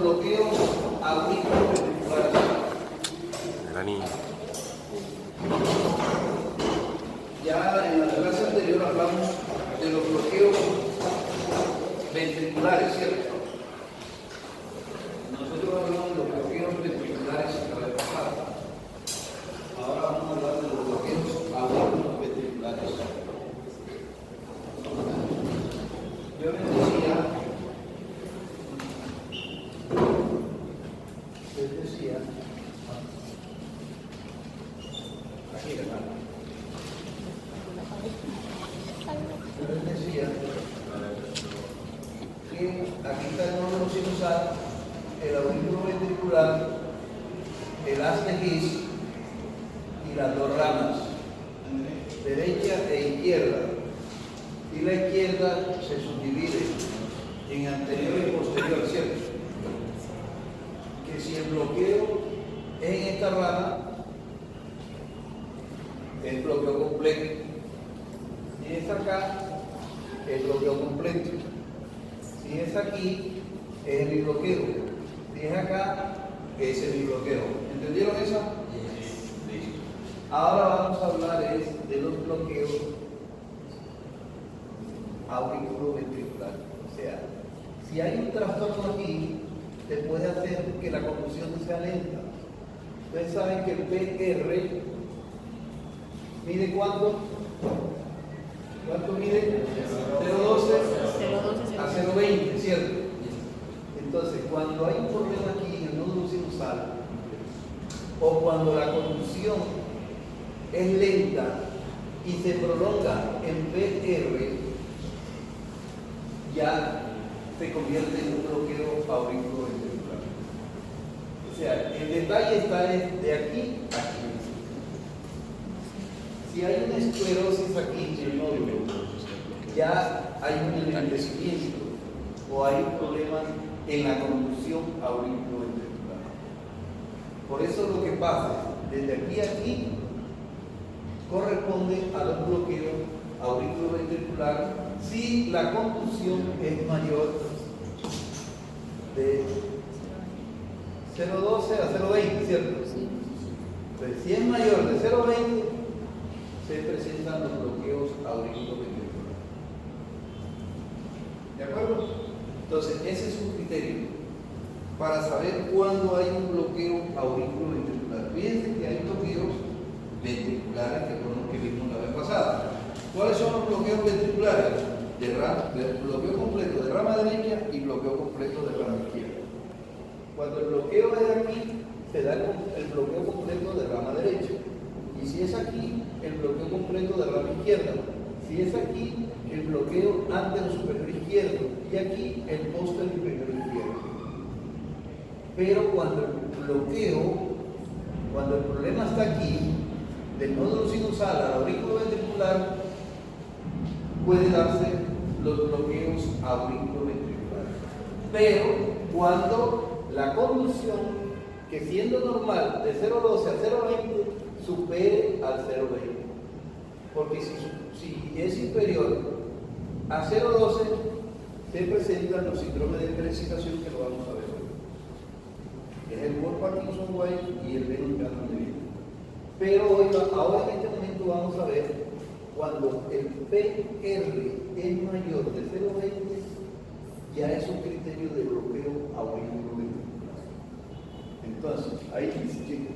bloqueos auriculoventriculares. Ya en la clase anterior hablamos de los bloqueos ventriculares, ¿cierto? Nosotros hablamos de los bloqueos ventriculares la vez pasada. Ahora vamos a hablar de los bloqueos auriculoventriculares. Yo les decía, aquí hermano, yo les decía que aquí está el nódulo sinusal, el aurículo ventricular, el haz de His y las dos ramas, derecha e izquierda. Y la izquierda se subdivide en anterior y posterior, ¿cierto? Que si el bloqueo es en esta rama, es bloqueo completo. Si es acá, es bloqueo completo. Si es aquí, es el bloqueo. Si es acá, es el bloqueo. ¿Entendieron eso? Listo. Ahora vamos a hablar de los bloqueos auriculoventricular. O sea, si hay un trastorno aquí, te puede hacer que la conducción sea lenta. Ustedes saben que el PR mide ¿cuánto? ¿Cuánto mide? 0,12 a 0,20, ¿cierto? Entonces, cuando hay un problema aquí en el nódulo sinusal, o cuando la conducción es lenta y se prolonga en PR, ya se convierte en un bloqueo auriculoventricular. O sea, el detalle está de aquí a aquí. Si hay una esclerosis aquí en el nódulo, ya hay un enrojecimiento o hay un problema en la conducción auriculoventricular. Por eso lo que pasa desde aquí a aquí corresponde a los bloqueos auriculoventricular si la conducción es mayor de 0,12 a 0,20, ¿cierto? Sí. Pues si es mayor de 0,20, se presentan los bloqueos auriculoventriculares. ¿De acuerdo? Entonces, ese es un criterio para saber cuándo hay un bloqueo auriculoventricular. Fíjense que hay bloqueos ventriculares que fueron los que vimos la vez pasada. ¿Cuáles son los bloqueos ventriculares? Bloqueo completo de rama derecha y bloqueo completo de rama izquierda. Cuando el bloqueo es aquí, se da el bloqueo completo de rama derecha. Y si es aquí, el bloqueo completo de rama izquierda. Si es aquí, el bloqueo antero superior izquierdo. Y aquí, el posterior inferior izquierdo. Pero cuando el problema está aquí, del nódulo sinusal al auriculoventricular, puede darse los bloqueos auriculoventriculares. Pero cuando la conducción, que siendo normal de 0,12 a 0,20, supere al 0,20. Porque si es inferior a 0,12, se presentan los síndromes de precipitación que lo vamos a ver hoy. Es el Wolff Parkinson White y el Bennett-Gardner. Pero ahora en este momento vamos a ver cuando el PR es mayor de 0,20, ya es un criterio de bloqueo auriculoventricular. Entonces, ahí dice,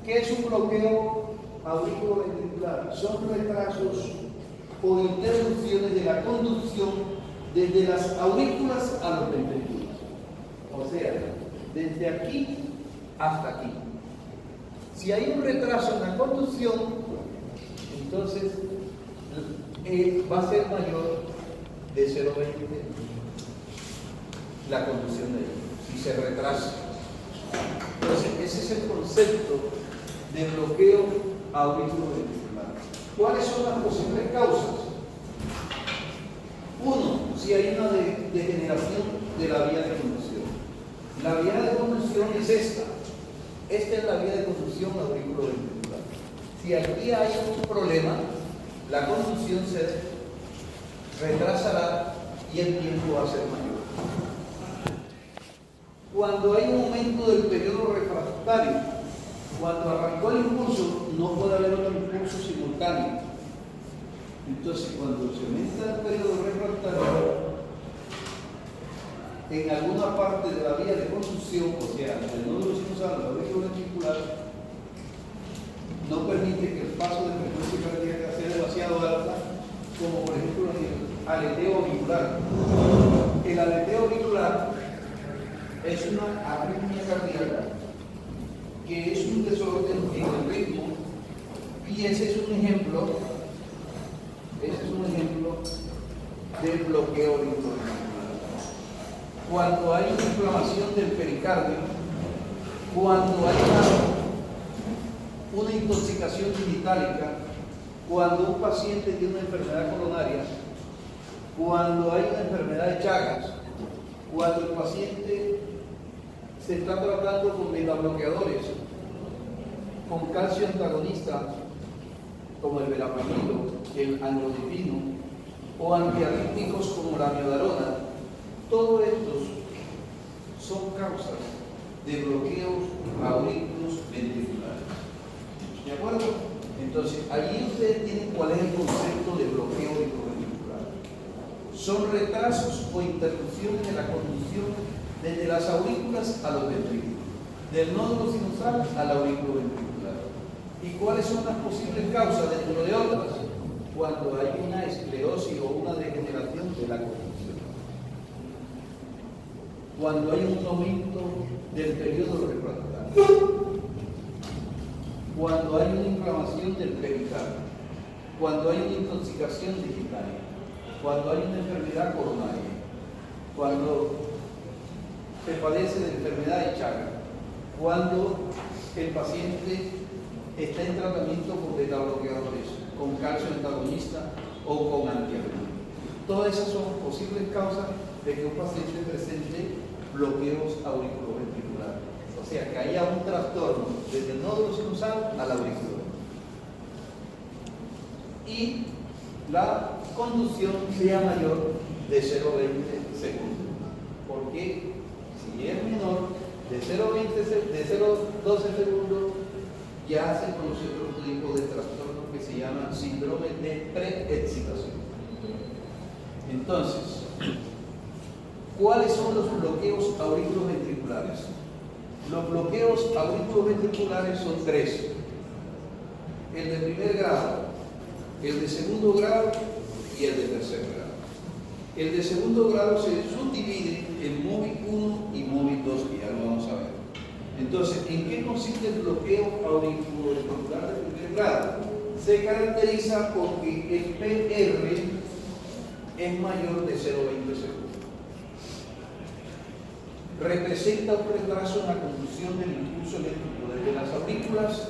¿qué es un bloqueo auriculoventricular? Son retrasos o interrupciones de la conducción desde las aurículas a los ventrículos. O sea, desde aquí hasta aquí. Si hay un retraso en la conducción, entonces va a ser mayor de 0,20 la conducción de ellos, si se retrasa. Entonces, ese es el concepto de bloqueo auriculoventricular. ¿Cuáles son las posibles causas? Uno, si hay una degeneración de la vía de conducción. La vía de conducción es esta. Esta es la vía de conducción auriculoventricular. Si aquí hay un problema, la conducción se retrasará y el tiempo va a ser mayor. Cuando hay un aumento del periodo refractario, cuando arrancó el impulso, no puede haber otro impulso simultáneo. Entonces, cuando se aumenta el periodo refractario, en alguna parte de la vía de conducción, o sea, el nódulo sinusal, la aurícula ventricular, no permite que el paso de frecuencia cardíaca sea demasiado alta, como por ejemplo el aleteo auricular. El aleteo auricular es una arritmia cardíaca que es un desorden en el ritmo, y ese es un ejemplo de bloqueo auricular. Cuando hay una inflamación del pericardio, cuando hay una intoxicación digitálica, cuando un paciente tiene una enfermedad coronaria, cuando hay una enfermedad de Chagas, cuando el paciente se está tratando con betabloqueadores, con calcio antagonista, como el verapamilo, el angiodipino, o antiarrítmicos como la miodarona, todos estos son causas de bloqueos aurículos ventriculares. ¿De acuerdo? Entonces, allí ustedes tienen cuál es el concepto de bloqueo auriculoventricular. Son retrasos o interrupciones de la conducción desde las aurículas a los ventrículos, del nódulo sinusal al aurículo ventricular. ¿Y cuáles son las posibles causas dentro de otras? Cuando hay una esclerosis o una degeneración de la conducción. Cuando hay un aumento del periodo refractario, cuando hay una inflamación del pericardio, cuando hay una intoxicación digital, cuando hay una enfermedad coronaria, cuando se padece de enfermedad de Chagas, cuando el paciente está en tratamiento con betabloqueadores, con calcio antagonista o con antiarrítmicos. Todas esas son posibles causas de que un paciente presente bloqueos auriculoventriculares. O sea, que haya un trastorno desde el nódulo sinusal a la aurícula. Y la conducción sea mayor de 0,20 segundos. Porque si es menor de 0,12 segundos, ya se conoce otro tipo de trastorno que se llama síndrome de preexcitación. Entonces, ¿cuáles son los bloqueos auriculoventriculares? Los bloqueos auriculoventriculares son tres: el de primer grado, el de segundo grado y el de tercer grado. El de segundo grado se subdivide en MOVIC 1 y MOVIC 2, que ya lo vamos a ver. Entonces, ¿en qué consiste el bloqueo auriculoventricular de primer grado? Se caracteriza porque el PR es mayor de 0,20 segundos. Representa un retraso en la conducción del impulso eléctrico desde las aurículas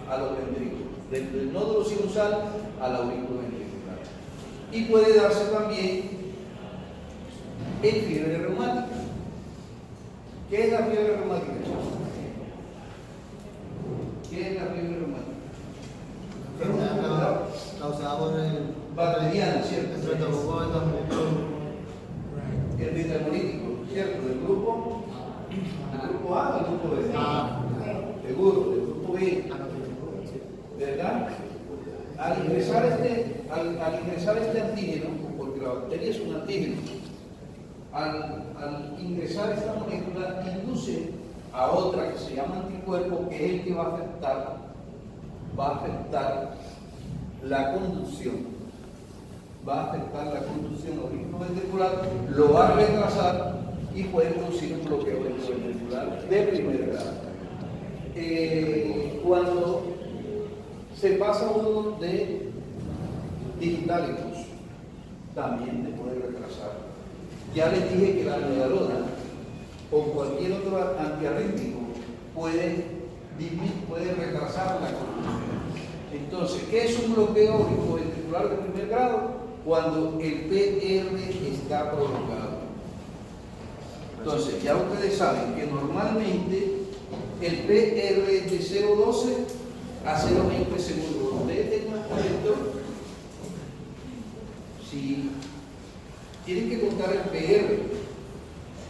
a los ventrículos, desde el nódulo sinusal a la aurícula ventricular. Y puede darse también en fiebre reumática. ¿Qué es la fiebre reumática? ¿Qué es la fiebre reumática? Causada por el bacteriana, ¿cierto? El beta-hemolítico, ¿cierto? Del grupo A o el grupo B. Seguro, del grupo B. ¿Verdad? Al ingresar este antígeno, porque la bacteria es un antígeno, al ingresar esta molécula induce a otra que se llama anticuerpo, que es el que va a afectar la conducción. Va a afectar la conducción auriculoventricular, lo va a retrasar y puede producir un bloqueo auriculoventricular de primer grado. Cuando se pasa uno de digitálicos, también te puede retrasar. Ya les dije que la miodarona o cualquier otro antiarrítmico puede retrasar la conducción. Entonces, ¿qué es un bloqueo auriculoventricular de primer grado? Cuando el PR está prolongado. Entonces, ya ustedes saben que normalmente el PR es de 0,12 a 0,20 segundos. Ustedes tengan esto, si tienen que contar el PR,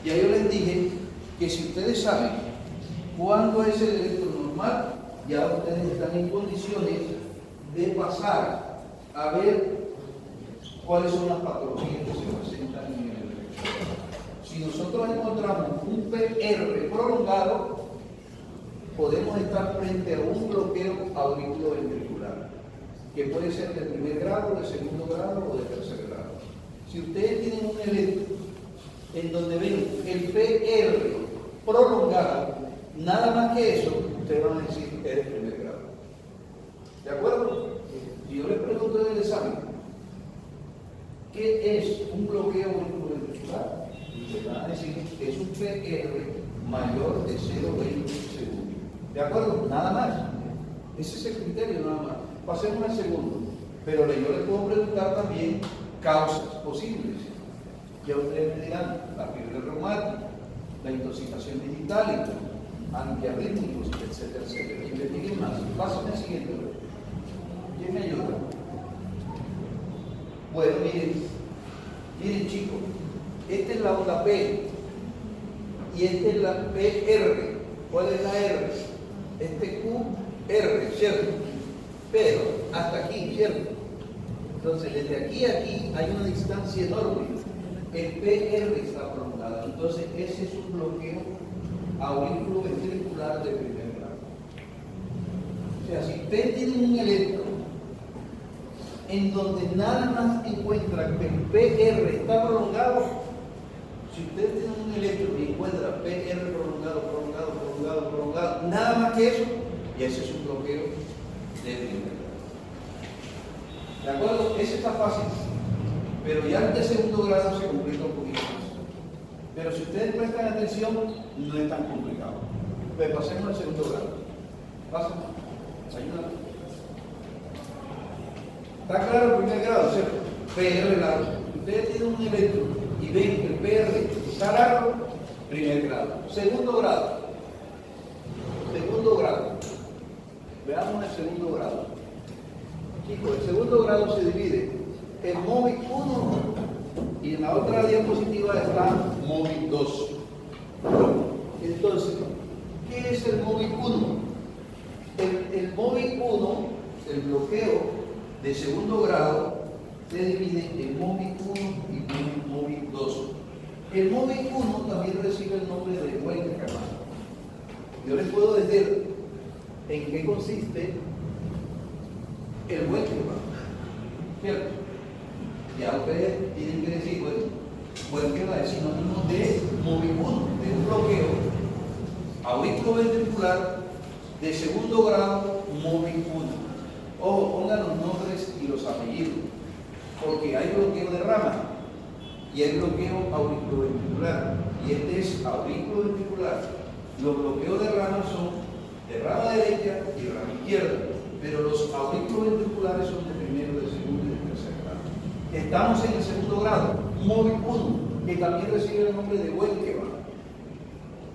ya yo les dije que si ustedes saben cuándo es el electronormal, ya ustedes están en condiciones de pasar a ver cuáles son las patologías que se presentan en el electro. Si nosotros encontramos un PR prolongado, podemos estar frente a un bloqueo auriculoventricular, que puede ser de primer grado, de segundo grado o de tercer grado. Si ustedes tienen un electro en donde ven el PR prolongado, nada más que eso, ustedes van a decir que es de primer grado. ¿De acuerdo? Si yo les pregunto en el examen, ¿qué es un bloqueo auriculoventricular? Ustedes van a decir que es un PR mayor de 0,20 segundos. ¿De acuerdo? Nada más. Ese es el criterio, nada más. Pasemos al segundo. Pero yo les puedo preguntar también causas posibles. Ya ustedes me dirán, la fiebre reumática, la intoxicación digital, antiarrítmicos, etcétera, etcétera. Investiguen más. Pásame al siguiente. ¿Quién me ayuda? Bueno, miren chicos, esta es la onda P y esta es la PR. ¿Cuál es la R? Este QR, ¿cierto? Pero hasta aquí, ¿cierto? Entonces, desde aquí a aquí hay una distancia enorme. El PR está prolongado. Entonces, ese es un bloqueo auriculoventricular de primer grado. O sea, si ustedes tienen un electro en donde nada más encuentran que el PR está prolongado, si ustedes tienen un electro y encuentran PR prolongado, nada más que eso, y ese es un bloqueo de primer grado. ¿De acuerdo? Ese está fácil, pero ya el de segundo grado se complica un poquito más. Pero si ustedes prestan atención, no es tan complicado. Pues pasemos al segundo grado. Pásame. Ayúdame. ¿Está claro el primer grado, cierto? PR largo. Ustedes tienen un electro y ven que el PR está largo, primer grado. Segundo grado. Veamos el segundo grado. Chicos, el segundo grado se divide en MOVIC 1 y en la otra diapositiva está MOVIC 2. Entonces, ¿qué es el MOVIC 1? El MOVIC 1, el bloqueo de segundo grado, se divide en MOVIC 1 y MOVIC 2. El MOVIC 1 también recibe el nombre de Welker. Yo les puedo decir en qué consiste el Welker, ¿cierto? Ya ustedes tienen que decir, bueno, Welker es sinónimo de MOVIC 1, de un bloqueo auriculoventricular de segundo grado MOVIC 1. Ojo, pongan los nombres y los apellidos, porque hay bloqueo de rama y hay bloqueo auriculoventricular, y este es auriculoventricular. Los bloqueos de rama son de rama derecha y rama izquierda, pero los auriculoventriculares son de primero, de segundo y de tercer grado. Estamos en el segundo grado, MOVIC 1, que también recibe el nombre de Welker.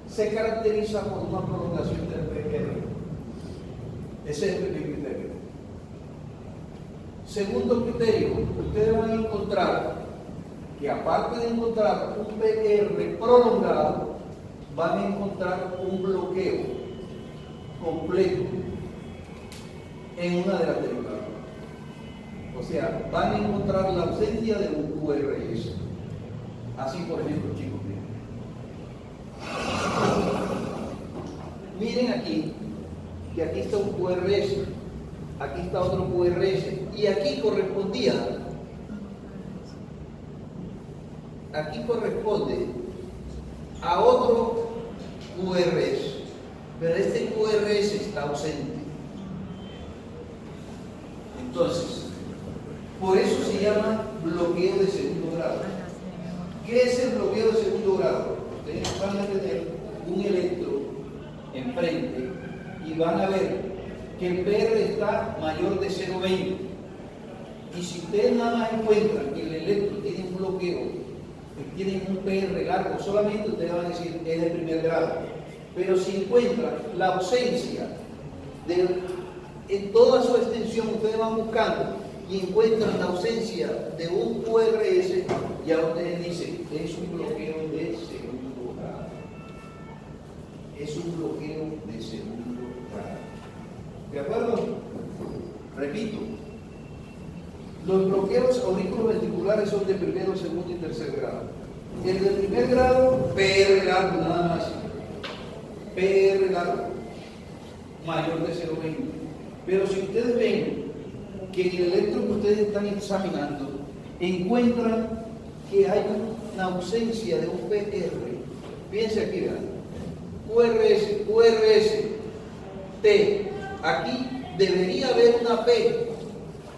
Se caracteriza por una prolongación del PR. Ese es el primer criterio. Segundo criterio, ustedes van a encontrar que aparte de encontrar un PR prolongado, van a encontrar un bloqueo completo en una de las derivadas. O sea, van a encontrar la ausencia de un QRS. Así, por ejemplo, chicos, miren aquí, que aquí está un QRS, aquí está otro QRS, y aquí correspondía, aquí corresponde a otro QRS, pero este QRS está ausente. Entonces, por eso se llama bloqueo de segundo grado. ¿Qué es el bloqueo de segundo grado? Ustedes van a tener un electro enfrente y van a ver que el PR está mayor de 0,20. Y si ustedes nada más encuentran que el electro tiene un bloqueo, que tiene un PR largo solamente, ustedes van a decir es de primer grado. Pero si encuentran la ausencia en toda su extensión, ustedes van buscando y encuentran la ausencia de un QRS, ya ustedes dicen es un bloqueo de segundo grado. es un bloqueo de segundo grado. ¿De acuerdo? Repito, los bloqueos auriculoventriculares son de primero, segundo y tercer grado. El de primer grado, PR largo, nada más. PR largo, mayor de 0,20. Pero si ustedes ven que en el electro que ustedes están examinando, encuentran que hay una ausencia de un PR. Fíjense aquí, vean. QRS, T. Aquí debería haber una P.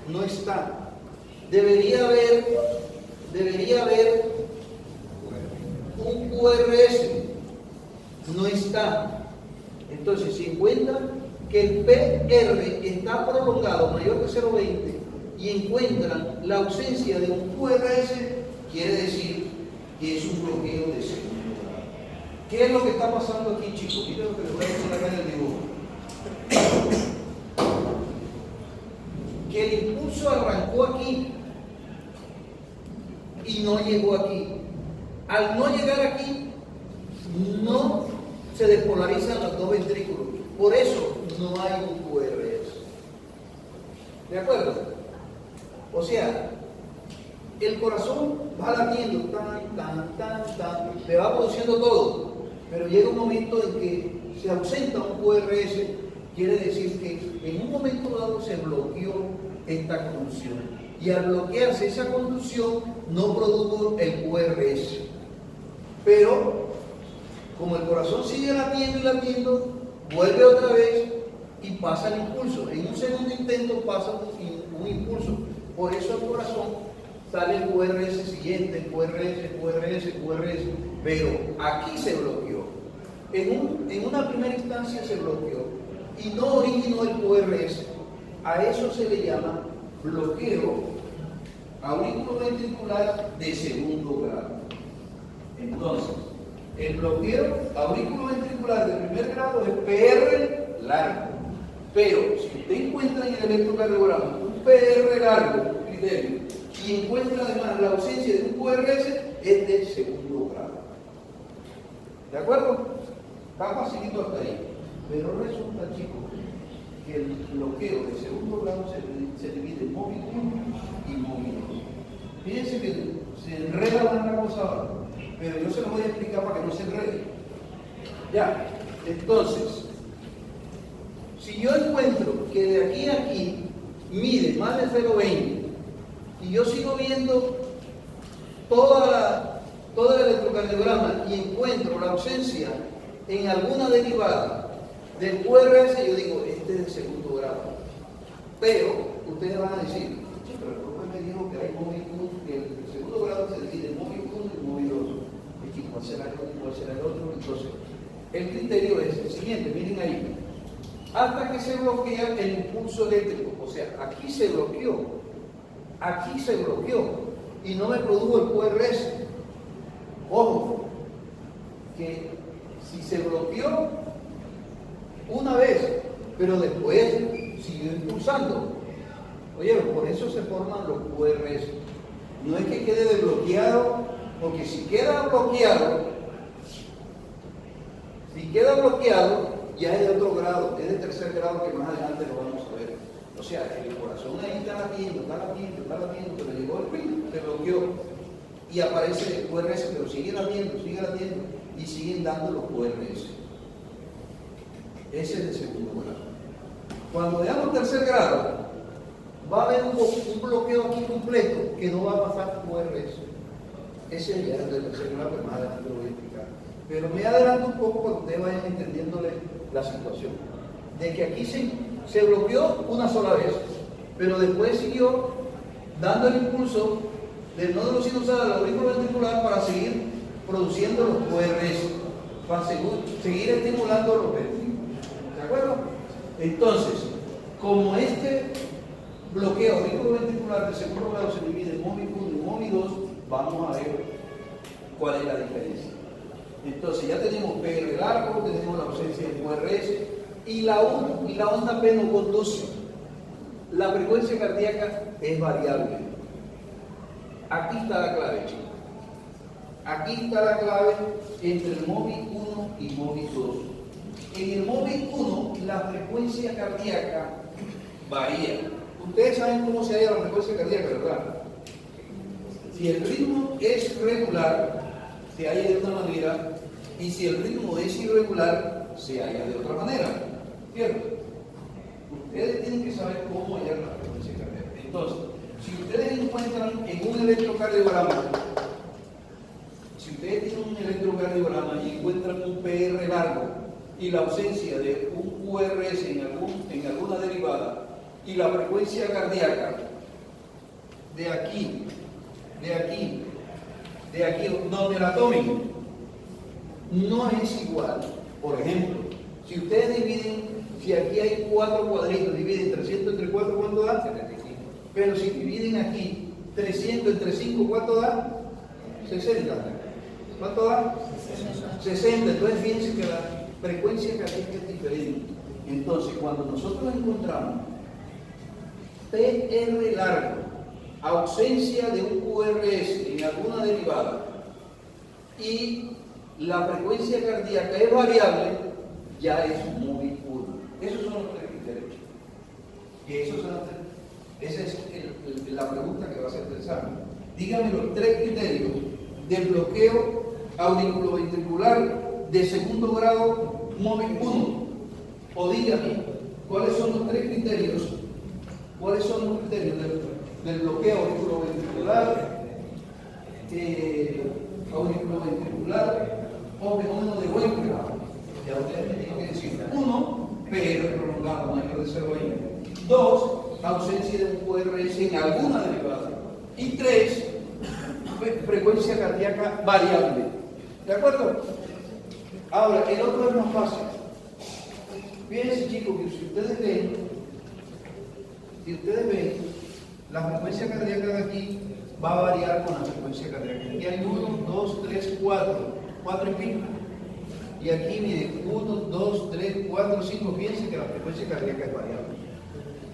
No está. Debería haber un QRS. No está. Entonces, si encuentran que el PR está prolongado mayor de 0,20 y encuentran la ausencia de un QRS, quiere decir que es un bloqueo de segundo grado. ¿Qué es lo que está pasando aquí, chicos? Miren lo que les voy a decir acá en el dibujo. Que el impulso arrancó aquí y no llegó aquí. Al no llegar aquí, no se despolarizan los dos ventrículos. Por eso no hay un QRS. ¿De acuerdo? O sea, el corazón va latiendo, le va produciendo todo, pero llega un momento en que se ausenta un QRS, quiere decir que en un momento dado se bloqueó esta conducción. Y al bloquearse esa conducción, no produjo el QRS. Pero, como el corazón sigue latiendo y latiendo, vuelve otra vez y pasa el impulso. En un segundo intento pasa un impulso. Por eso el corazón sale el QRS siguiente, QRS. Pero aquí se bloqueó. En una primera instancia se bloqueó y no originó el QRS. A eso se le llama bloqueo auriculoventricular de segundo grado. Entonces, el bloqueo auriculoventricular de primer grado es PR largo. Pero si usted encuentra en el electrocardiograma un PR largo, criterio, y encuentra además la ausencia de un QRS, es de segundo grado. ¿De acuerdo? Está facilito hasta ahí. Pero resulta, chicos, que el bloqueo de segundo grado se divide en móvil 1 y móvil 2. Fíjense que se enreda la cosa ahora, pero yo se lo voy a explicar para que no se enrede. Ya, entonces, si yo encuentro que de aquí a aquí mide más de 0,20 y yo sigo viendo todo el electrocardiograma y encuentro la ausencia en alguna derivada del QRS, yo digo, este es de segundo grado. Pero ustedes van a decir, sí, pero el profe me dijo que hay móvil 1, que el segundo grado se divide en móvil 1 y móvil 2. ¿Y cuál será el otro y cuál será el otro? Entonces, el criterio es el siguiente, miren ahí. Hasta que se bloquea el impulso eléctrico, o sea, aquí se bloqueó y no me produjo el QRS. Ojo, que si se bloqueó una vez, pero después siguió impulsando, oye, por eso se forman los QRS. No es que quede desbloqueado, porque si queda bloqueado, ya es de otro grado, es de tercer grado, que más adelante lo vamos a ver. O sea, el corazón ahí está latiendo, pero llegó el pin, se bloqueó y aparece el QRS, pero sigue latiendo y siguen dando los QRS. Ese es el segundo grado. Cuando veamos tercer grado, va a haber un bloqueo aquí completo que no va a pasar QRS. Ese ya es del tercer grado, que más adelante lo voy a explicar. Pero me adelanto un poco para que ustedes vayan entendiéndole la situación. De que aquí se bloqueó una sola vez, pero después siguió dando el impulso del nódulo sinusal al auriculoventricular para seguir produciendo los QRS, para seguir estimulando los ventrículos. ¿De acuerdo? Entonces, como este bloqueo auriculoventricular de segundo grado se divide en móvil 1 y móvil 2, vamos a ver cuál es la diferencia. Entonces ya tenemos PR largo, tenemos la ausencia de QRS y la onda P no conduce. La frecuencia cardíaca es variable. Aquí está la clave, chicos. Aquí está la clave entre el móvil 1 y móvil 2. En el móvil 1, la frecuencia cardíaca varía. Ustedes saben cómo se halla la frecuencia cardíaca, ¿verdad? Si el ritmo es regular, se halla de una manera, y si el ritmo es irregular, se halla de otra manera. ¿Cierto? Ustedes tienen que saber cómo hallar la frecuencia cardíaca. Entonces, si ustedes encuentran en un electrocardiograma, y encuentran un PR largo y la ausencia de un QRS en alguna derivada y la frecuencia cardíaca de aquí, donde la tomen, no es igual. Por ejemplo, si ustedes dividen, si aquí hay 4 cuadritos, dividen 300 entre 4, ¿cuánto da? 75. Pero si dividen aquí 300 entre 5, ¿cuánto da? 60. ¿Cuánto da? 60. Entonces fíjense que la frecuencia cardíaca es diferente. Entonces, cuando nosotros encontramos PR largo, ausencia de un QRS en alguna derivada y la frecuencia cardíaca es variable, ya es un móvil 1. Esos son los 3 criterios. Y esa es la pregunta que va a hacer el examen. Dígame los 3 criterios del bloqueo auriculoventricular de segundo grado móvil 1. O dígame, ¿cuáles son los 3 criterios? ¿Cuáles son los criterios del bloqueo auriculoventricular o fenómeno de Weinberg? Ya ustedes me tienen que decir: 1, PR prolongado mayor de 0,20. 2, ausencia de un QRS en alguna derivada. Y 3, frecuencia cardíaca variable. ¿De acuerdo? Ahora, el otro es más fácil. Fíjense, chicos, que si ustedes ven, la frecuencia cardíaca de aquí va a variar con la frecuencia cardíaca. Aquí hay 1, 2, 3, 4 y pico. Y aquí, miren, 1, 2, 3, 4, 5. Fíjense que la frecuencia cardíaca es variable.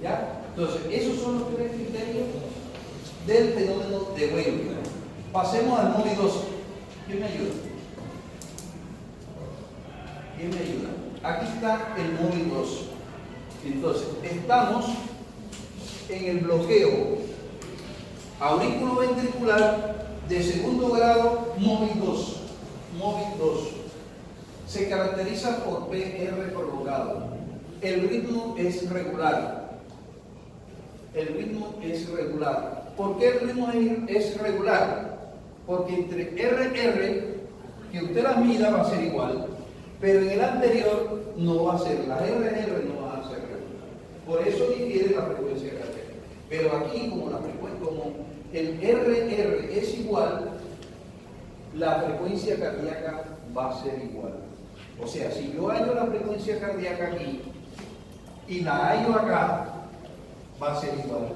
¿Ya? Entonces, esos son los 3 criterios del fenómeno de Weinberg. Pasemos al móvil 2. ¿Quién me ayuda? Aquí está el móvil 2. Entonces, estamos en el bloqueo auriculoventricular de segundo grado móvil 2. Se caracteriza por PR prolongado. El ritmo es regular. ¿Por qué el ritmo es regular? Porque entre RR, que usted las mida, va a ser igual, pero en el anterior no va a ser, las RR no van a ser regular. Por eso difiere la frecuencia cardíaca. Pero aquí, como el RR es igual, la frecuencia cardíaca va a ser igual. O sea, si yo hallo la frecuencia cardíaca aquí y la hallo acá, va a ser igual.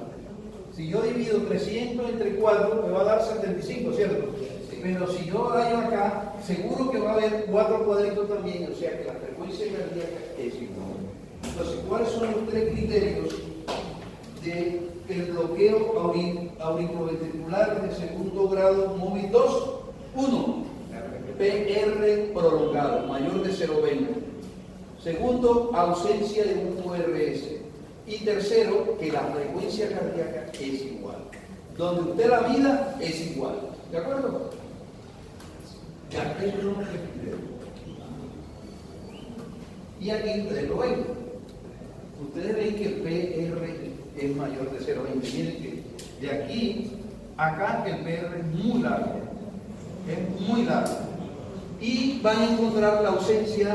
Si yo divido 300 entre 4, me va a dar 75, ¿cierto? Pero si yo hallo acá, seguro que va a haber 4 cuadritos también, o sea que la frecuencia cardíaca es igual. Entonces, ¿cuáles son los 3 criterios del bloqueo auriculoventricular de segundo grado móvil 2? 1, PR prolongado, mayor de 0,20. Segundo, ausencia de un QRS. Y tercero, que la frecuencia cardíaca es igual. Donde usted la mida es igual. ¿De acuerdo? Ya, eso son los 3 criterios. Y aquí ustedes lo ven. Ustedes ven que el PR es mayor de 0,20. Miren que de aquí a acá el PR es muy largo. Es muy largo. Y van a encontrar la ausencia,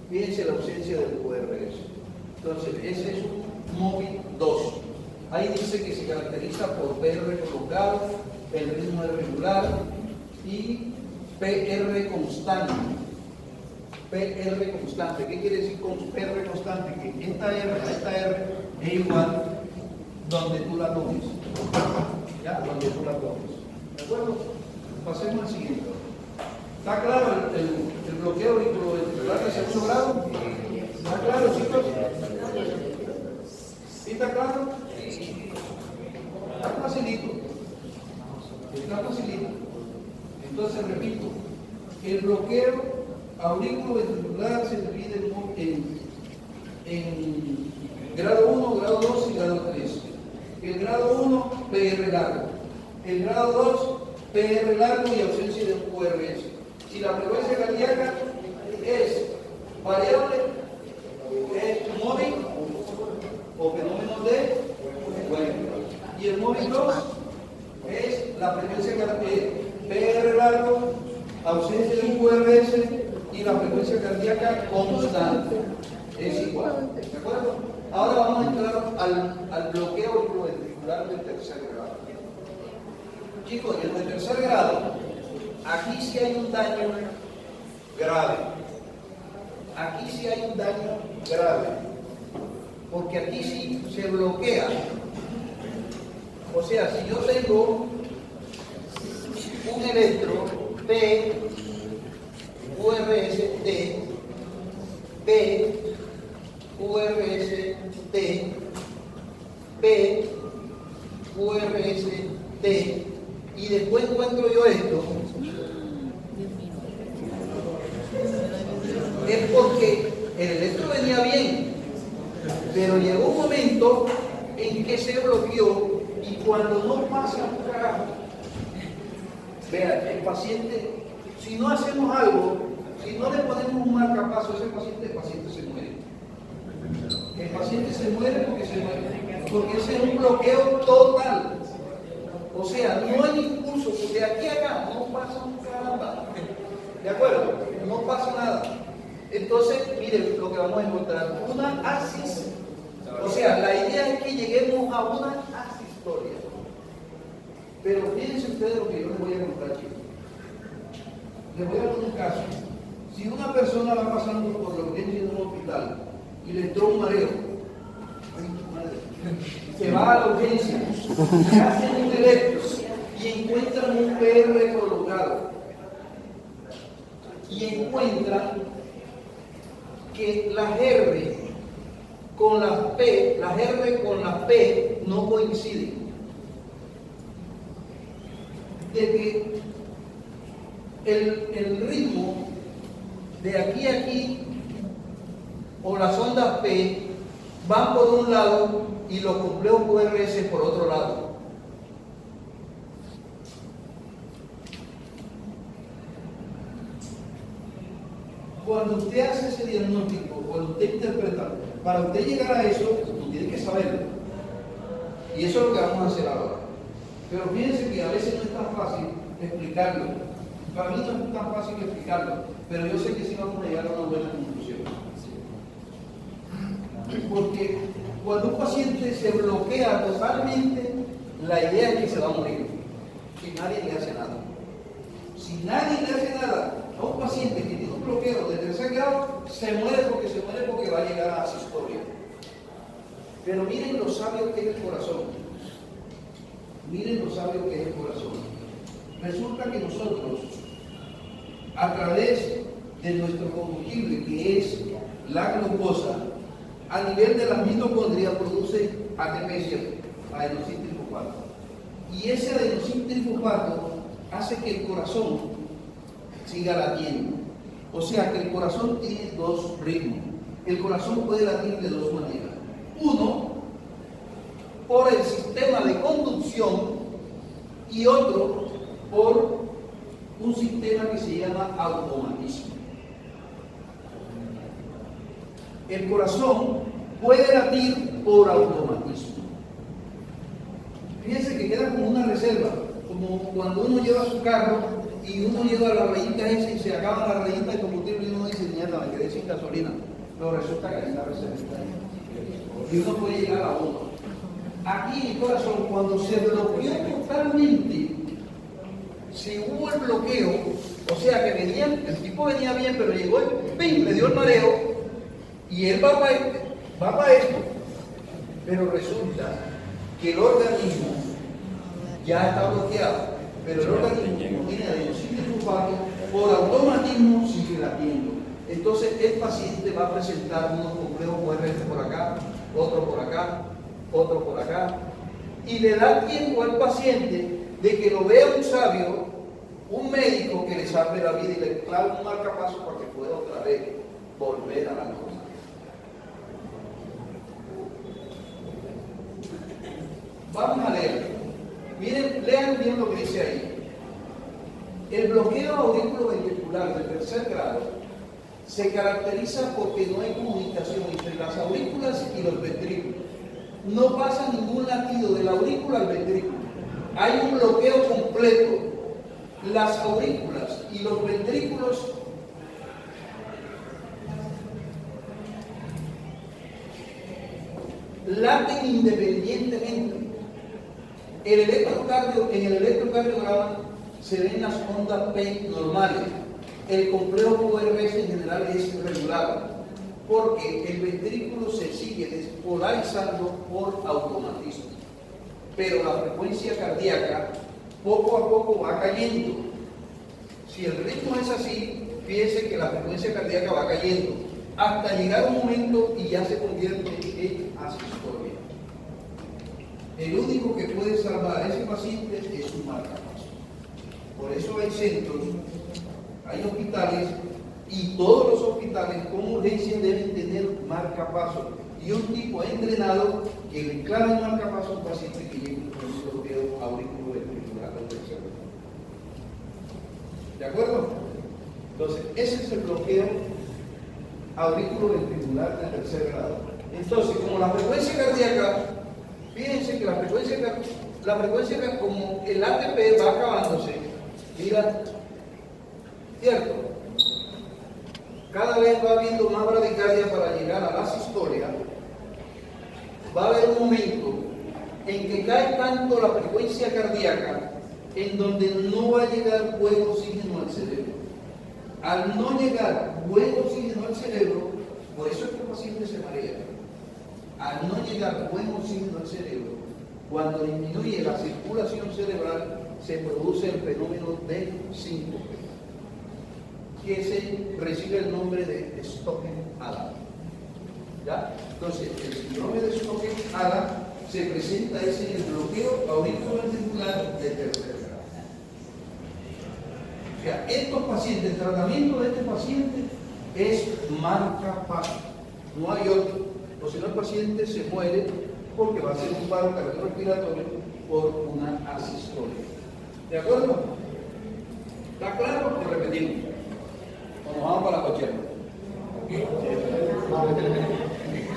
fíjense, la ausencia del QRS. Entonces, ese es un móvil 2. Ahí dice que se caracteriza por PR prolongado, el ritmo es regular y PR constante. PR constante. ¿Qué quiere decir con PR constante? Que esta R es igual donde tú la tomes. ¿Ya? Donde tú la tomes. ¿De acuerdo? Pasemos al siguiente. ¿Está claro el bloqueo auriculoventricular de segundo grado? ¿Está claro, chicos? ¿Sí está claro? Está facilito. Está facilito. Entonces, repito, el bloqueo aurículo ventricular se divide en grado 1, grado 2 y grado 3. El grado 1, PR largo. El grado 2, PR largo y ausencia de un QRS. Si la frecuencia cardíaca es variable, es móvil o fenómeno de bueno. Y el móvil 2 es la frecuencia cardíaca PR largo, ausencia de un QRS y la frecuencia cardíaca constante. Es igual. ¿De acuerdo? Ahora vamos a entrar al bloqueo auriculoventricular del tercer grado. Chicos, en el tercer grado, aquí sí hay un daño grave. Aquí sí hay un daño grave. Porque aquí sí se bloquea. O sea, si yo tengo un electro P, QRS, T, P, QRS, T, P, QRS, T, y después encuentro yo esto, es porque el electro venía bien, pero llegó un momento en que se bloqueó y cuando no pasa un carajo, vea, el paciente, si no hacemos algo, si no le ponemos un marcapaso a ese paciente, el paciente se muere. El paciente se muere porque se muere, porque ese es un bloqueo total. O sea, no hay impulso, de aquí a acá no pasa un caramba. ¿De acuerdo? No pasa nada. Entonces, miren lo que vamos a encontrar, una asis. O sea, la idea es que lleguemos a una asistolia. Pero fíjense ustedes lo que yo les voy a contar, chicos. Les voy a dar un caso. Si una persona va pasando por la urgencia de un hospital y le entró un mareo, se va a la urgencia, se hacen un electro y encuentran un PR prolongado y encuentran que las R con las P, las R con las P no coinciden. De que el ritmo de aquí a aquí o las ondas P van por un lado y los complejos QRS por otro lado. Cuando usted hace ese diagnóstico, cuando usted interpreta, para usted llegar a eso, usted tiene que saberlo. Y eso es lo que vamos a hacer ahora. Pero fíjense que a veces no es tan fácil explicarlo. Para mí no es tan fácil explicarlo, pero yo sé que sí vamos a llegar a una buena conclusión. Porque cuando un paciente se bloquea totalmente, la idea es que se va a morir. Si nadie le hace nada. Si nadie le hace nada a un paciente que tiene un bloqueo de tercer grado, se muere porque va a llegar a asistolia. Pero miren lo sabio que es el corazón. Miren lo sabio que es el corazón. Resulta que nosotros, a través de nuestro combustible, que es la glucosa, a nivel de la mitocondria produce ATP, adenosín-trifosfato. Y ese adenosín-trifosfato hace que el corazón siga latiendo. O sea que el corazón tiene dos ritmos. El corazón puede latir de dos maneras. Uno, por el sistema de conducción, y otro, por un sistema que se llama automatismo. El corazón puede latir por automatismo. Fíjense que queda como una reserva, como cuando uno lleva su carro y uno lleva la rayita esa y se acaba la rayita de combustible y uno dice, mierda, me quedé sin gasolina. Pero resulta que hay una reserva. Y uno puede llegar a uno. Aquí el corazón, cuando se bloqueó totalmente, si hubo el bloqueo, o sea que venía, el tipo venía bien, pero llegó el ping, le dio el mareo, y él va para esto, pero resulta que el organismo ya está bloqueado, pero el organismo como tiene adenosín-trifosfato, por automatismo sigue latiendo. Entonces el paciente va a presentar unos complejos QRS por acá, otro por acá, otro por acá, y le da tiempo al paciente de que lo vea un sabio Un médico que le salve la vida y le clava un marcapaso para que pueda otra vez volver a la normalidad. Vamos a leer. Miren, lean bien lo que dice ahí. El bloqueo auriculoventricular de tercer grado se caracteriza porque no hay comunicación entre las aurículas y los ventrículos. No pasa ningún latido de la aurícula al ventrículo. Hay un bloqueo completo. Las aurículas y los ventrículos laten independientemente. En el electrocardiograma se ven las ondas P normales. El complejo QRS en general es irregular porque el ventrículo se sigue despolarizando por automatismo. Pero la frecuencia cardíaca poco a poco va cayendo. Si el ritmo es así, fíjense que la frecuencia cardíaca va cayendo hasta llegar un momento y ya se convierte en asistolia. El único que puede salvar a ese paciente es un marcapaso. Por eso hay centros, hay hospitales y todos los hospitales con urgencia deben tener marcapaso y un tipo entrenado que le clave el marcapaso a un paciente que llegue con un bloqueo auriculoventricular del tercer grado. ¿De acuerdo? Entonces, ese es el bloqueo auriculoventricular del tercer grado. Entonces, como la frecuencia cardíaca, fíjense que la frecuencia como el ATP va acabándose, mira, ¿cierto? Cada vez va habiendo más bradicardia para llegar a la sistolia. Va a haber un momento en que cae tanto la frecuencia cardíaca en donde no va a llegar buen oxígeno al cerebro. Al no llegar buen oxígeno al cerebro, por eso es que el paciente se marea. Al no llegar buen oxígeno al cerebro, cuando disminuye la circulación cerebral, se produce el fenómeno de síncope, que se recibe el nombre de Stockhausen-Hallan. ¿Ya? Entonces, el síndrome de Stockhausen-Hallan se presenta en el bloqueo auriculoventricular de tercer grado. O sea, estos pacientes, el tratamiento de este paciente es marcapaso, no hay otro. O si no, el paciente se muere porque va a ser un paro cardiorrespiratorio por una asistolia. ¿De acuerdo? ¿Está claro? Lo repetimos. Nos vamos para la cochera.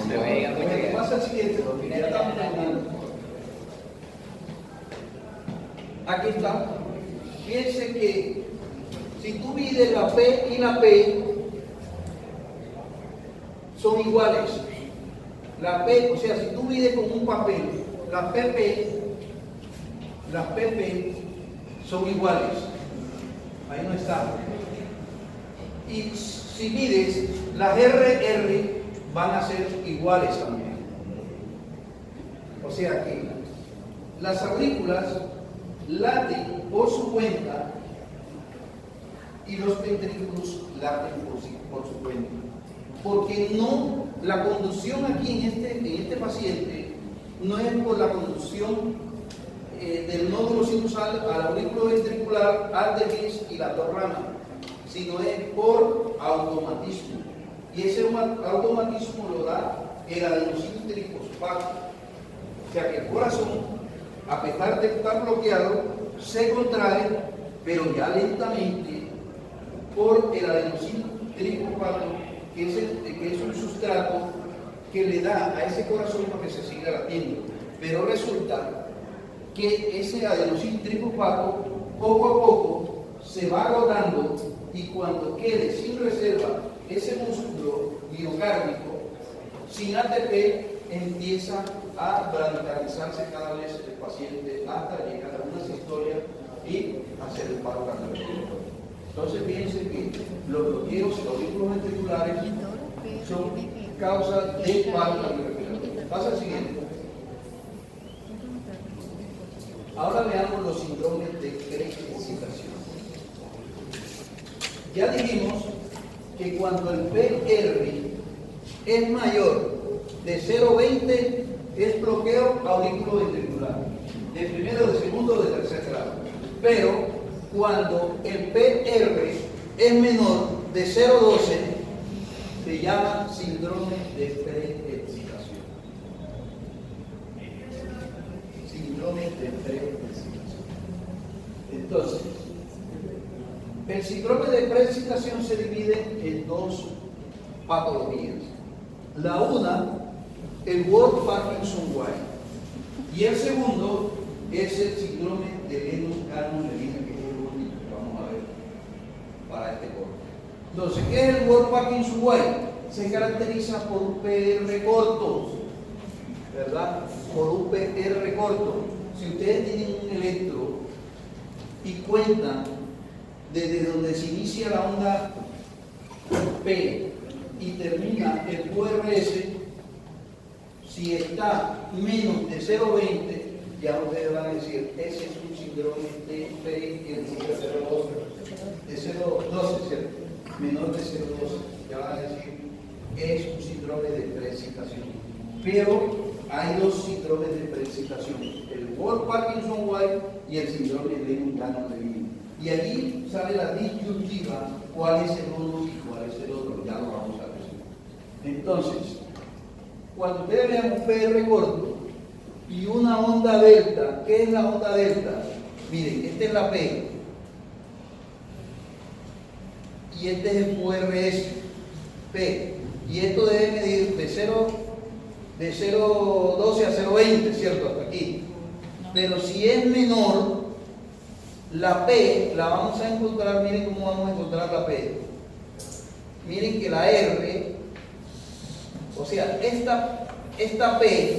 Lo que pasa es el siguiente, porque ya estamos terminando. Aquí está. Fíjense que si tú mides la P y la P son iguales. La P, o sea, si tú mides con un papel, las PP son iguales. Ahí no está. Y si mides, las RR van a ser iguales también. O sea que las aurículas laten por su cuenta y los ventrículos laten por su cuenta. Porque no, la conducción aquí en este paciente no es por la conducción del nódulo sinusal al aurículo ventricular, al dermis y la torrana, sino es por automatismo. Y ese automatismo lo da el adenosín trifosfato. O sea que el corazón, a pesar de estar bloqueado, se contrae, pero ya lentamente, por el adenosín trifosfato, que es un sustrato que le da a ese corazón para que se siga latiendo. Pero resulta que ese adenosín trifosfato poco a poco se va agotando y cuando quede sin reserva ese músculo miocárdico, sin ATP, empieza a radicalizarse cada vez el paciente hasta llegar a una sistolia y hacer el paro cardiorrespiratorio. Entonces fíjense que los bloqueos auriculoventriculares son causa de paro cardiorrespiratorio. Pasa al siguiente. Ahora veamos los síndromes de preexcitación. Ya dijimos que cuando el PR es mayor de 0,20 es bloqueo auriculoventricular, de primero, de segundo o de tercer grado. Pero cuando el PR es menor de 0,12, se llama síndrome de preexcitación. Síndrome de preexcitación. Entonces, el síndrome de preexcitación se divide en dos patologías. La una, el Ward-Parkinson-White, y el segundo es el síndrome de Lennox-Gastaut-Levine, que es el único que vamos a ver para este corte. Entonces, ¿qué es el Ward-Parkinson-White? Se caracteriza por un PR corto, ¿verdad? Por un PR corto. Si ustedes tienen un electro y cuentan desde donde se inicia la onda P y termina el QRS, si está menos de 0,20, ya ustedes van a decir, ese es un síndrome de preexcitación. De 0,12, ¿cierto? Menor de 0,12, ya van a decir, es un síndrome de preexcitación. Pero hay dos síndromes de preexcitación, el Ward-Parkinson-White y el síndrome de Lennox-Gastaut-Levine. Y allí sale la disyuntiva, cuál es el uno y cuál es el otro, ya lo vamos a ver. Entonces, cuando ustedes vean un PR corto y una onda delta, ¿qué es la onda delta? Miren, esta es la P y este es el QRS P, y esto debe medir de 0,12 a 0,20, ¿cierto? Hasta aquí. Pero si es menor, la P la vamos a encontrar, miren cómo vamos a encontrar la P. Miren que la R, o sea, esta P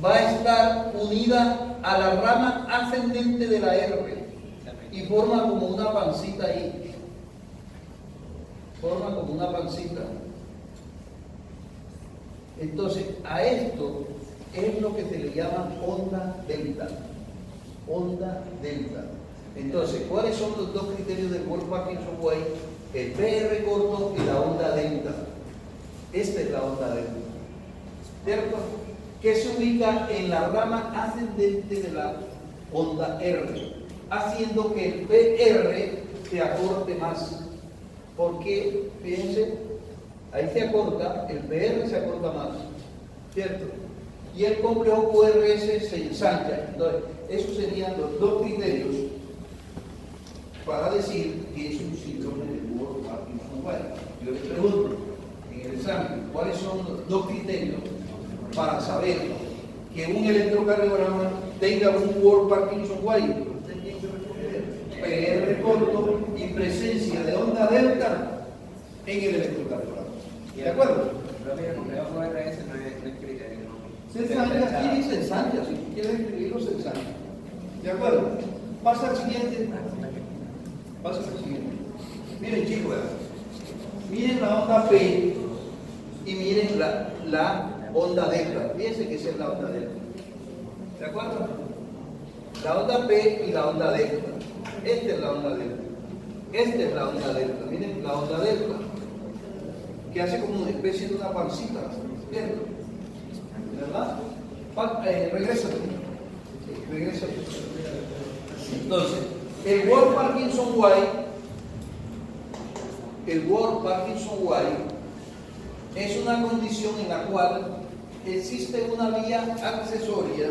va a estar unida a la rama ascendente de la R y forma como una pancita ahí. Forma como una pancita. Entonces, a esto es lo que se le llama onda delta. Onda delta. Entonces, ¿cuáles son los dos criterios del Ward-Parkinson-White? El PR corto y la onda delta. Esta es la onda delta, ¿cierto? Que se ubica en la rama ascendente de la onda R, haciendo que el PR se acorte más. Porque, fíjense, ahí se acorta, el PR se acorta más, ¿cierto? Y el complejo QRS se ensancha. Entonces, esos serían los dos criterios para decir que es un síndrome de Ward-Parkinson-White. Yo les pregunto, en el examen, ¿cuáles son los dos criterios para saber que un electrocardiograma tenga un Ward-Parkinson-White? Usted tiene que responder PR corto y presencia de onda delta en el electrocardiograma. ¿De acuerdo? Pero mira, con el QRS no es criterio, ¿no? Se ensancha, aquí dice ensancha, si quieres escribirlo se ensancha. ¿De acuerdo? Pasa al siguiente. Pasa al siguiente. Miren chicos, miren la onda P y miren la onda delta. Fíjense que esa es la onda delta. ¿De acuerdo? La onda P y la onda delta. Esta es la onda delta. Esta es la onda delta. Miren la onda delta, que hace como una especie de una pancita. ¿Cierto? ¿Verdad? Regresa. Regresa. Entonces, el Ward-Parkinson-White es una condición en la cual existe una vía accesoria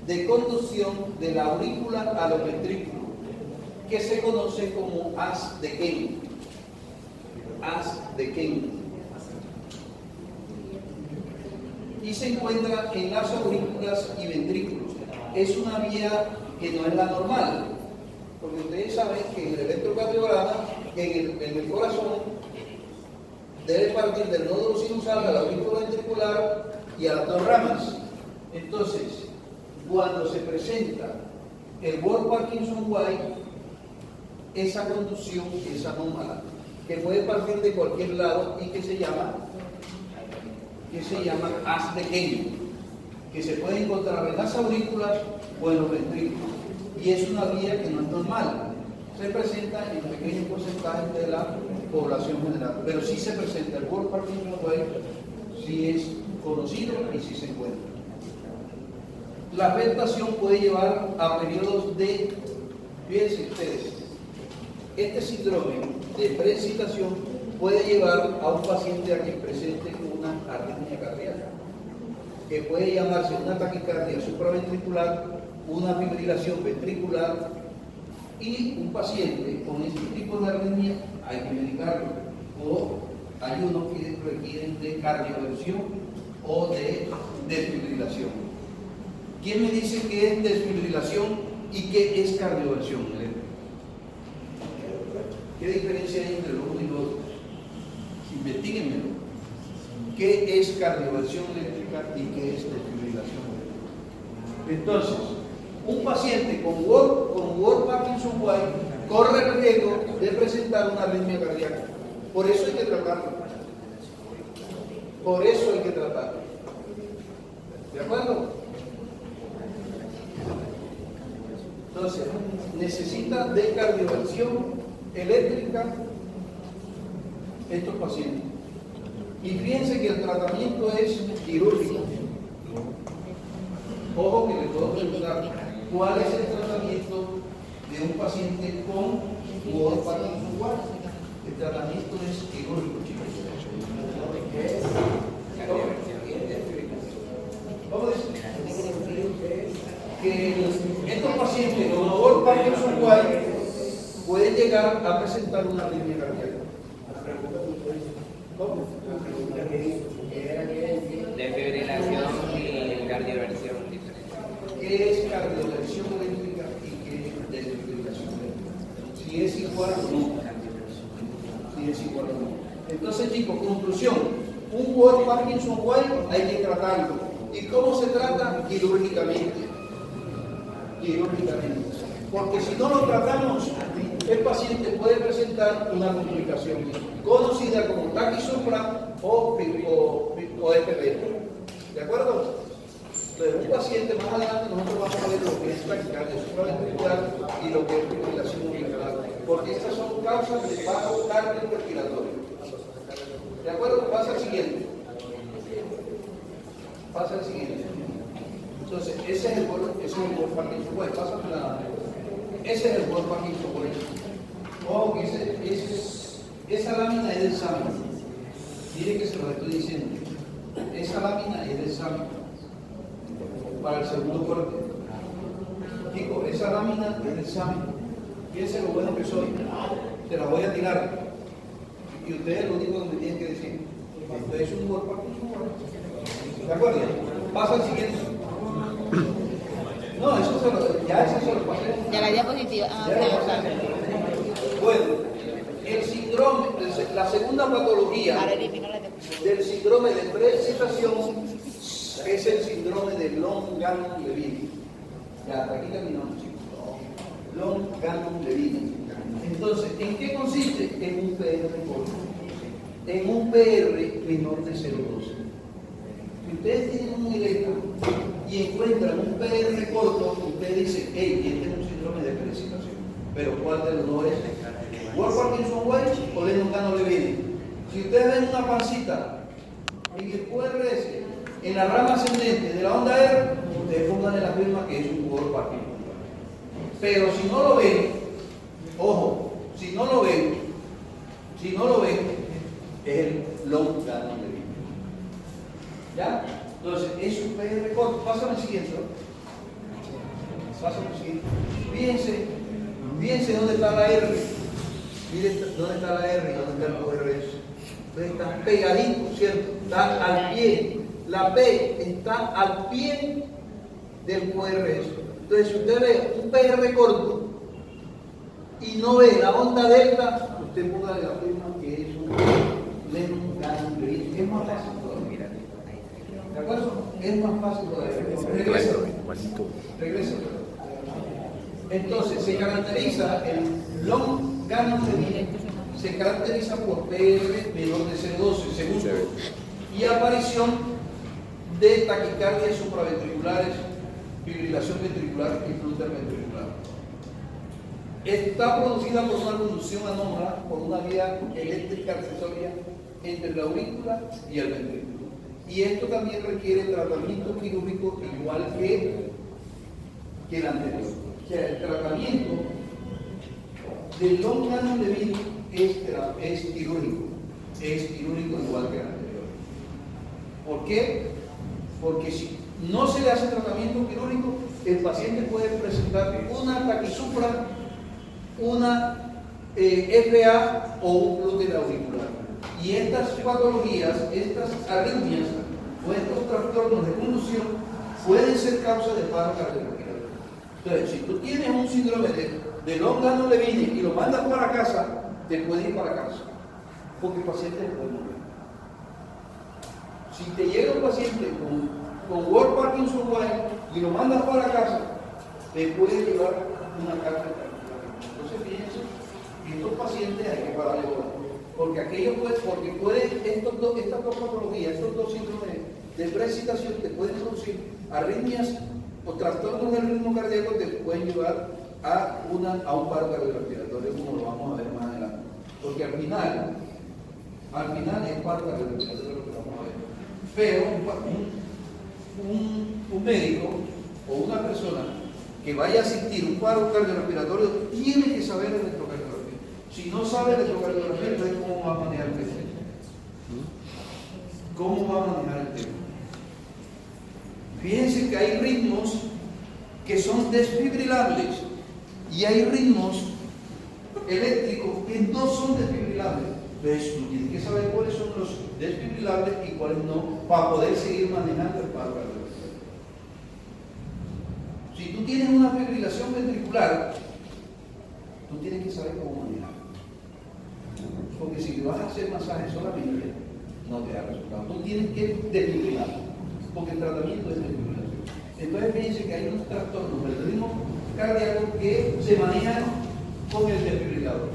de conducción de la aurícula a los ventrículos, que se conoce como haz de Kane. Haz de Kane. Y se encuentra en las aurículas y ventrículos. Es una vía que no es la normal, porque ustedes saben que en el electrocardiograma, en el corazón, debe partir del nódulo sinusal a la aurícula ventricular y a las dos ramas. Entonces, cuando se presenta el Ward-Parkinson-White, esa conducción es anómala, que puede partir de cualquier lado y que se llama haz de Kane, que se puede encontrar en las aurículas o en los ventrículos, y es una vía que no es normal, se presenta en pequeños porcentajes de la población general. Pero sí se presenta el World Parkinson White, sí es conocido y sí se encuentra. La afectación puede llevar a periodos de, fíjense ustedes, este síndrome de preexcitación puede llevar a un paciente a que presente una arritmia cardíaca, que puede llamarse una taquicardia supraventricular, una fibrilación ventricular, y un paciente con este tipo de arritmia hay que medicarlo, o hay unos que requieren de cardioversión o de desfibrilación. ¿Quién me dice qué es desfibrilación y qué es cardioversión? ¿Qué diferencia hay entre lo uno y lo otro? Investíguenmelo. ¿Qué es cardioversión eléctrica y qué es desfibrilación eléctrica? Entonces, un paciente con World Parkinson White corre el riesgo de presentar una arritmia cardíaca. Por eso hay que tratarlo. Por eso hay que tratarlo. ¿De acuerdo? Entonces, necesita de cardioversión eléctrica estos pacientes. Y fíjense que el tratamiento es quirúrgico. Ojo que le puedo preguntar, ¿cuál es el tratamiento de un paciente con World Parkinson White? El tratamiento es quirúrgico, chicos. ¿Cómo es? Que estos pacientes con World Parkinson White pueden llegar a presentar una arritmia cardíaca. ¿Cómo? Desfibrilación y cardioversión diferente. ¿Qué es cardioversión eléctrica y qué es desfibrilación eléctrica? Si es igual o no. Si es igual o no. Entonces, chicos, conclusión. Un World Parkinson White hay que tratarlo. ¿Y cómo se trata? Quirúrgicamente. Quirúrgicamente. Porque si no lo tratamos, el paciente puede presentar una complicación conocida como taquisopra o FP. ¿De acuerdo? Entonces, un paciente más adelante nosotros vamos a ver lo que es taquicardia supraventricular y lo que es fibrilación auricular, porque estas son causas de paro cardiorrespiratorio. ¿De acuerdo? Pasa al siguiente. Pasa al siguiente. Entonces, ese es el World Parkinson White. Pásame la. Ese es el World Parkinson White. Ojo que esa lámina es de examen. Miren que se lo estoy diciendo. Esa lámina es de examen para el segundo corte. Chicos, esa lámina es de examen. Fíjense lo bueno que soy. Se la voy a tirar. Y ustedes lo único que me tienen que decir: esto es un World Parkinson White. ¿De acuerdo? Pasa al siguiente. No, eso se lo pasé. Ya la diapositiva. Bueno, el síndrome, la segunda patología del síndrome de preexcitación es el síndrome de Long-Gannon-Levine. Ya, hasta aquí terminamos, chicos. Long-Gannon-Levine. Entonces, ¿en qué consiste? En un PR corto. En un PR menor de 0,12. Si ustedes tienen una hilera y encuentran un PR corto, ustedes dicen, hey, este es un síndrome de preexcitación. Pero ¿cuál de los dos es? ¿World Parkinson White o Long-Gannon-Levine? Si ustedes ven una pancita en el QRS, en la rama ascendente de la onda R, ustedes pongan en la firma que es un World Parkinson White. Pero si no lo ven, ojo, si no lo ven, es el Long-Gannon-Levine. ¿Ya? Entonces, es un PR corto. Pásame el siguiente, ¿no? Pásame el siguiente. Fíjense dónde está la R. Miren dónde está la R y dónde está el QRS. Están pegaditos, ¿cierto? Están al pie. La P está al pie del QRS. Entonces, si usted ve un PR corto y no ve la onda delta, usted ponga la firma que es un Long-Gannon-Levine. Es más fácil todavía. ¿De acuerdo? Es más fácil todavía. Regresa. Entonces, se caracteriza el Long-Gannon-Levine, se caracteriza por PR menor de 0,12 segundos y aparición de taquicardias supraventriculares, fibrilación ventricular y flúter ventricular. está producida por una conducción anómala, por una vía eléctrica accesoria entre la aurícula y el ventrículo. Y esto también requiere tratamiento quirúrgico igual que el anterior. O sea, el tratamiento del long canal de Levine es quirúrgico igual que el anterior. ¿Por qué? Porque si no se le hace tratamiento quirúrgico, el paciente puede presentar una taquisufra, una FA o un glúteo auricular. Y estas patologías, estas arritmias o estos trastornos de conducción pueden ser causa de paro cardiorrespiratorio. Entonces, si tú tienes un síndrome de long canal de Levine y lo mandas para casa, te puede ir para casa, porque el paciente puede morir. Si te llega un paciente con World Parkinson White y lo mandas para casa, te puede llevar una carga de cardiorrespiratorio. Entonces, fíjense, estos pacientes hay que pararle bola. Porque estas dos patologías, estos dos síndromes de precipitación te pueden producir arritmias o trastornos del ritmo cardíaco que te pueden llevar a un paro cardiorrespiratorio, como lo vamos a ver más adelante. Porque al final es paro cardiorrespiratorio lo que vamos a ver. Pero un médico o una persona que vaya a asistir a un paro cardiorrespiratorio tiene que saber el electrocardiografía. Si no sabe el electrocardiografía, entonces ¿cómo va a manejar el tema? ¿Cómo va a manejar el tema? Fíjense que hay ritmos que son desfibrilables y hay ritmos eléctricos que no son desfibrilables. Entonces, tú tienes que saber cuáles son los desfibrilables y cuáles no, para poder seguir manejando el paro cardiorrespiratorio. Si tú tienes una fibrilación ventricular, tú tienes que saber cómo manejarlo. Porque si vas a hacer masaje solamente, no te da resultado. Tú tienes que desfibrilar, porque el tratamiento es desfibrilación. Entonces, fíjense que hay unos trastornos del ritmo cardíaco que se manejan con el desfibrilador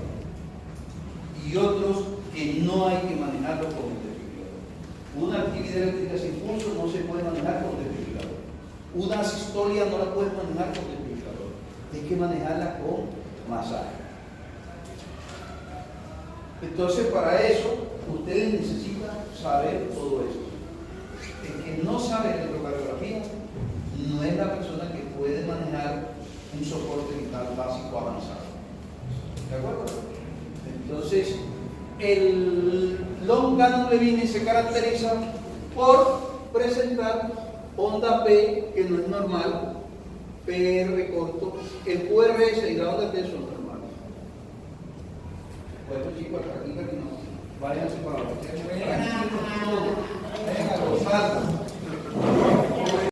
y otros que no hay que manejarlo con el desfibrilador. Una actividad eléctrica sin pulso no se puede manejar con desfibrilador. Una asistolia no la puedes manejar con desfibrilador. Hay que manejarla con masaje. Entonces, para eso, ustedes necesitan saber todo esto. El que no sabe electrocardiografía no es la persona que puede manejar un soporte vital básico avanzado. ¿De acuerdo? Entonces, el long canal Levine se caracteriza por presentar onda P, que no es normal, PR corto, el QRS y la onda T son normales. Bueno, chicos, hasta aquí no. Váyanse para la venga, salta.